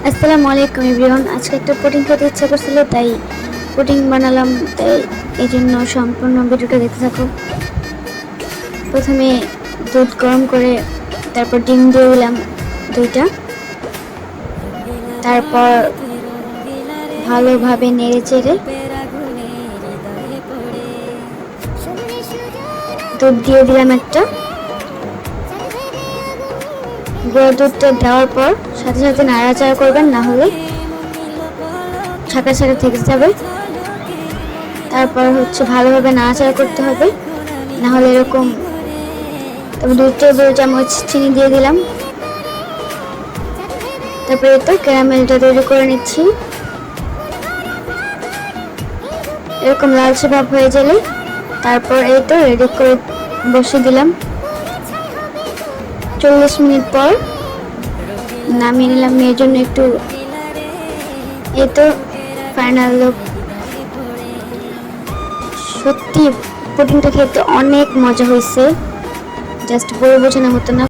আসসালামু আলাইকুম এভরিওয়ান। আজকে একটা পুডিং খেতে ইচ্ছা করছিল, তাই পুডিং বানালাম। তাই এই জন্য সম্পূর্ণ ভিডিওটা দেখতে থাকো। প্রথমে দুধ গরম করে তারপর ডিম দিয়ে দিলাম 2টা। তারপর ভালোভাবে নেড়ে চেড়ে দুধ দিয়ে দিলাম একটা। গুঁড়ো দুধটা দেওয়ার পর সাথে সাথে নাড়াচাড়া করবেন, না হলে ছাকা ছাকা থেকে যাবে। তারপর ভালোভাবে নাড়াচাড়া করতে হবে, না হলে এরকম। তারপর 2 টেবিল চামচ চিনি দিয়ে দিলাম। তারপরে তো ক্যারামেলটা তৈরি করে নিচ্ছি। এরকম লালচে ভাব হয়ে গেলে তারপর এই তো রেডি করে বসিয়ে দিলাম। 40 মিনিট পর নামিয়ে নিলাম। মেয়ের জন্য একটু এই তো ফাইনাল লুক। সত্যি পুডিংটা খেতে অনেক মজা হয়েছে, জাস্ট বলে বোঝানোর মতো না।